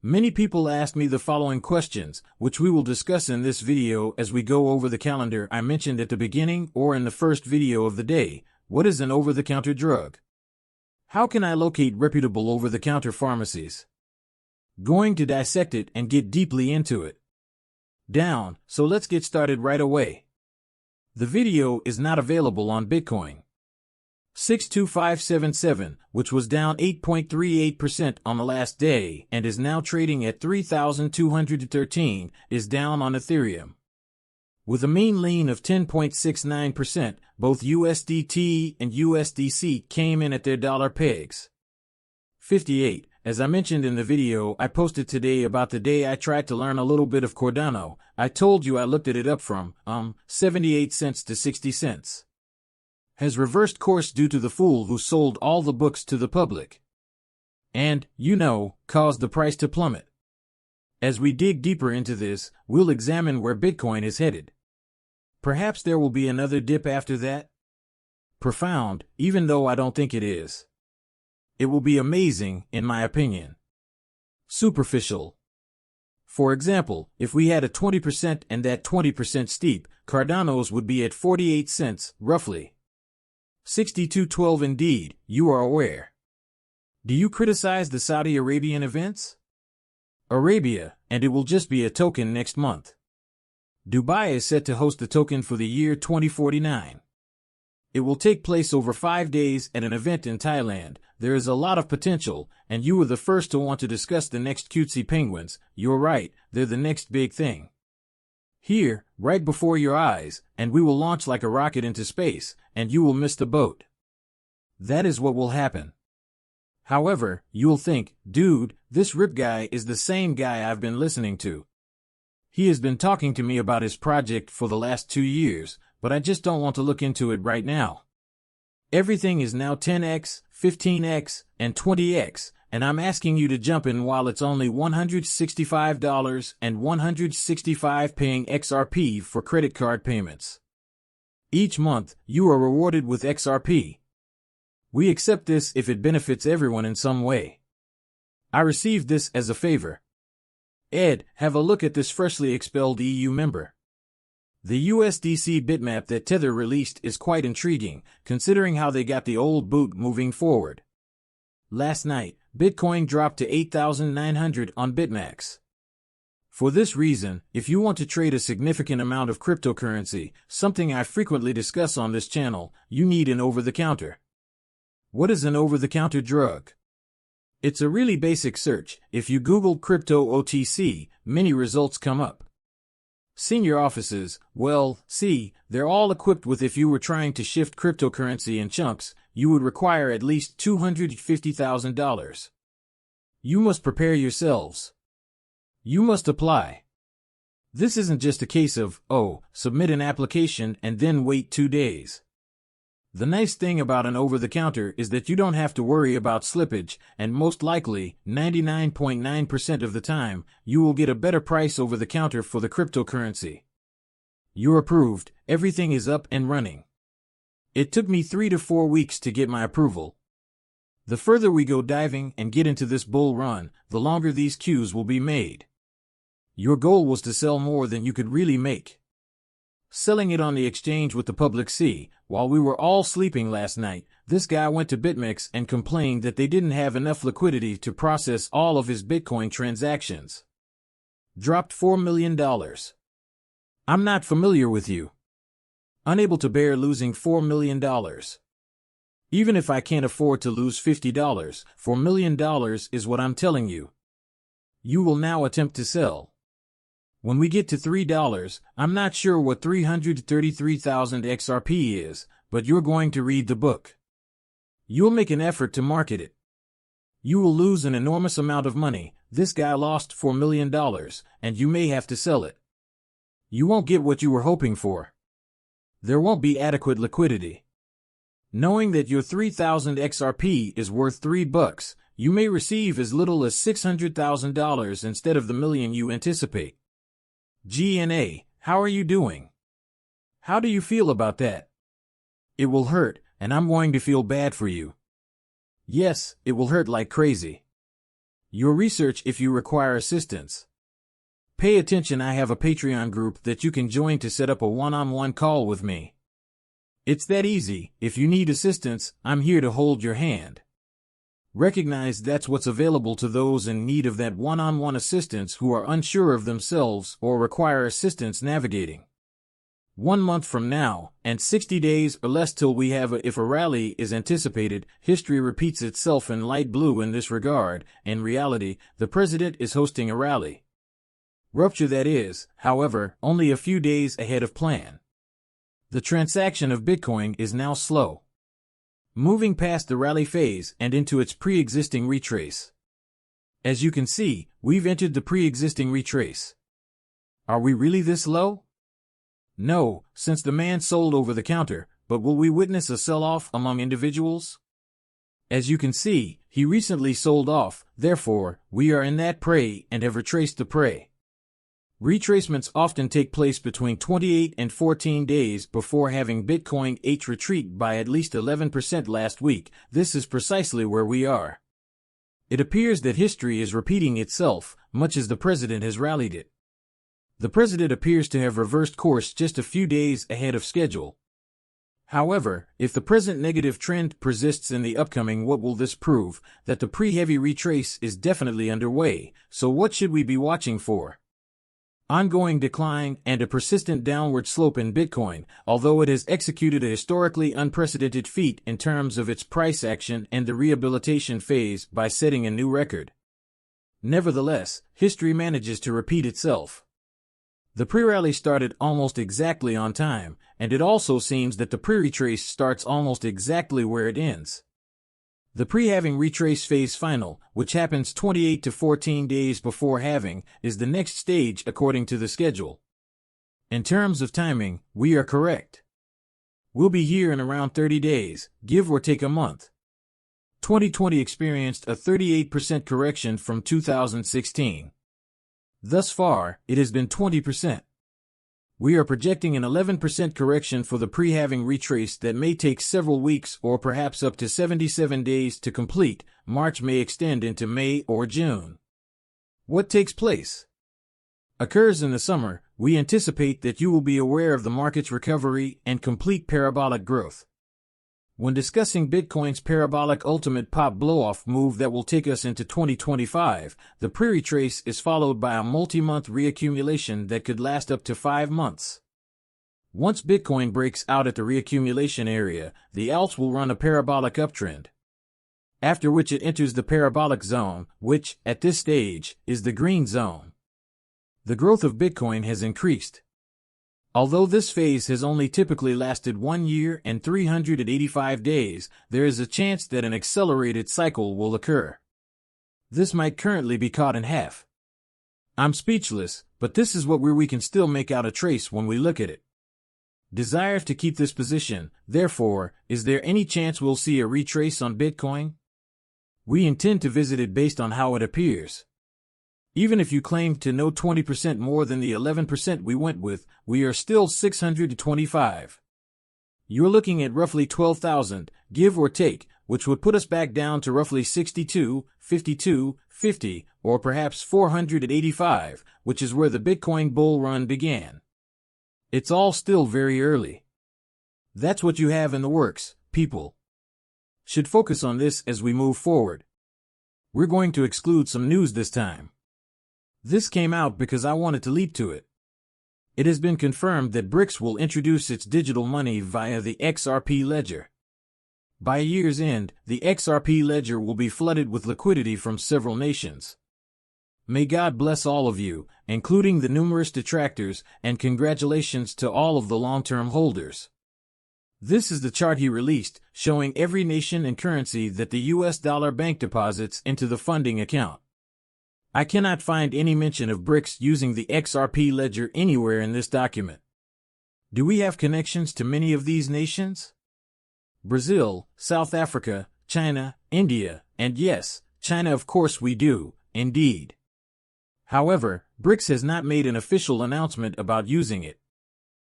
Many people ask me the following questions, which we will discuss in this video as we go over the calendar I mentioned at the beginning or in the first video of the day. What is an over-the-counter drug? How can I locate reputable over-the-counter pharmacies? Going to dissect it and get deeply into it. So let's get started right away. The video is not available on Bitcoin. 62577, which was down 8.38% on the last day and is now trading at 3,213, is down on Ethereum. With a mean lean of 10.69%, both USDT and USDC came in at their dollar pegs. 58. As I mentioned in the video I posted today about the day I tried to learn a little bit of Cardano, I told you I looked at it up from 78 cents to 60 cents. Has reversed course due to the fool who sold all the books to the public. And, caused the price to plummet. As we dig deeper into this, we'll examine where Bitcoin is headed. Perhaps there will be another dip after that? Profound, even though I don't think it is. It will be amazing, in my opinion. Superficial. For example, if we had a 20% and that 20% steep, Cardano's would be at 48 cents, roughly. 6212 indeed, you are aware. Do you criticize the Saudi Arabian events? Arabia, and it will just be a token next month. Dubai is set to host the token for the year 2049. It will take place over 5 days at an event in Thailand. There is a lot of potential, and you were the first to want to discuss the next cutesy penguins. You're right, they're the next big thing. Here, right before your eyes, and we will launch like a rocket into space, and you will miss the boat. That is what will happen. However, you'll think, dude, this Rip guy is the same guy I've been listening to. He has been talking to me about his project for the last 2 years, but I just don't want to look into it right now. Everything is now 10x, 15x, and 20x, and I'm asking you to jump in while it's only $165 and $165 paying XRP for credit card payments. Each month, you are rewarded with XRP. We accept this if it benefits everyone in some way. I received this as a favor. Ed, have a look at this freshly expelled EU member. The USDC bitmap that Tether released is quite intriguing, considering how they got the old boot moving forward. Last night, Bitcoin dropped to 8,900 on BitMax. For this reason, if you want to trade a significant amount of cryptocurrency, something I frequently discuss on this channel, you need an over-the-counter. What is an over-the-counter drug? It's a really basic search. If you Google crypto OTC, many results come up. Senior offices, they're all equipped with if you were trying to shift cryptocurrency in chunks, you would require at least $250,000. You must prepare yourselves. You must apply. This isn't just a case of, submit an application and then wait 2 days. The nice thing about an over-the-counter is that you don't have to worry about slippage, and most likely, 99.9% of the time, you will get a better price over the counter for the cryptocurrency. You're approved, everything is up and running. It took me 3 to 4 weeks to get my approval. The further we go diving and get into this bull run, the longer these queues will be made. Your goal was to sell more than you could really make. Selling it on the exchange with the public see, while we were all sleeping last night, this guy went to BitMEX and complained that they didn't have enough liquidity to process all of his Bitcoin transactions. Dropped $4 million. I'm not familiar with you. Unable to bear losing $4 million. Even if I can't afford to lose $50, $4 million is what I'm telling you. You will now attempt to sell. When we get to $3, I'm not sure what 333,000 XRP is, but you're going to read the book. You'll make an effort to market it. You will lose an enormous amount of money. This guy lost $4 million, and you may have to sell it. You won't get what you were hoping for. There won't be adequate liquidity. Knowing that your 3,000 XRP is worth $3, you may receive as little as $600,000 instead of the million you anticipate. GNA, how are you doing? How do you feel about that? It will hurt, and I'm going to feel bad for you. Yes, it will hurt like crazy. Your research if you require assistance. Pay attention, I have a Patreon group that you can join to set up a one-on-one call with me. It's that easy. If you need assistance, I'm here to hold your hand. Recognize that's what's available to those in need of that one-on-one assistance who are unsure of themselves or require assistance navigating. 1 month from now, and 60 days or less till we have if a rally is anticipated, history repeats itself in light blue in this regard. In reality, the president is hosting a rally. Rupture that is, however, only a few days ahead of plan. The transaction of Bitcoin is now slow, moving past the rally phase and into its pre-existing retrace. As you can see, we've entered the pre-existing retrace. Are we really this low? No, since the man sold over the counter, but will we witness a sell-off among individuals? As you can see, he recently sold off, therefore, we are in that prey and have retraced the prey. Retracements often take place between 28 and 14 days before having Bitcoin retreat by at least 11% last week. This is precisely where we are. It appears that history is repeating itself, much as the president has rallied it. The president appears to have reversed course just a few days ahead of schedule. However, if the present negative trend persists in the upcoming, what will this prove? That the pre-heavy retrace is definitely underway, so what should we be watching for? Ongoing decline and a persistent downward slope in Bitcoin, although it has executed a historically unprecedented feat in terms of its price action and the rehabilitation phase by setting a new record. Nevertheless, history manages to repeat itself. The pre-rally started almost exactly on time, and it also seems that the pre-retrace starts almost exactly where it ends. The pre-halving retrace phase final, which happens 28 to 14 days before halving, is the next stage according to the schedule. In terms of timing, we are correct. We'll be here in around 30 days, give or take a month. 2020 experienced a 38% correction from 2016. Thus far, it has been 20%. We are projecting an 11% correction for the pre-halving retrace that may take several weeks or perhaps up to 77 days to complete. March may extend into May or June. What takes place? Occurs in the summer. We anticipate that you will be aware of the market's recovery and complete parabolic growth. When discussing Bitcoin's parabolic ultimate pop blow-off move that will take us into 2025, the pre-retrace is followed by a multi-month reaccumulation that could last up to 5 months. Once Bitcoin breaks out at the reaccumulation area, the alts will run a parabolic uptrend, after which it enters the parabolic zone, which, at this stage, is the green zone. The growth of Bitcoin has increased. Although this phase has only typically lasted 1 year and 385 days, there is a chance that an accelerated cycle will occur. This might currently be caught in half. I'm speechless, but this is where we can still make out a trace when we look at it. Desires to keep this position, therefore, is there any chance we'll see a retrace on Bitcoin? We intend to visit it based on how it appears. Even if you claim to know 20% more than the 11% we went with, we are still 625. You're looking at roughly 12,000, give or take, which would put us back down to roughly 62, 52, 50, or perhaps 485, which is where the Bitcoin bull run began. It's all still very early. That's what you have in the works, people. Should focus on this as we move forward. We're going to exclude some news this time. This came out because I wanted to leap to it. It has been confirmed that BRICS will introduce its digital money via the XRP ledger. By year's end, the XRP ledger will be flooded with liquidity from several nations. May God bless all of you, including the numerous detractors, and congratulations to all of the long-term holders. This is the chart he released, showing every nation and currency that the US dollar bank deposits into the funding account. I cannot find any mention of BRICS using the XRP ledger anywhere in this document. Do we have connections to many of these nations? Brazil, South Africa, China, India, and yes, China, of course we do, indeed. However, BRICS has not made an official announcement about using it.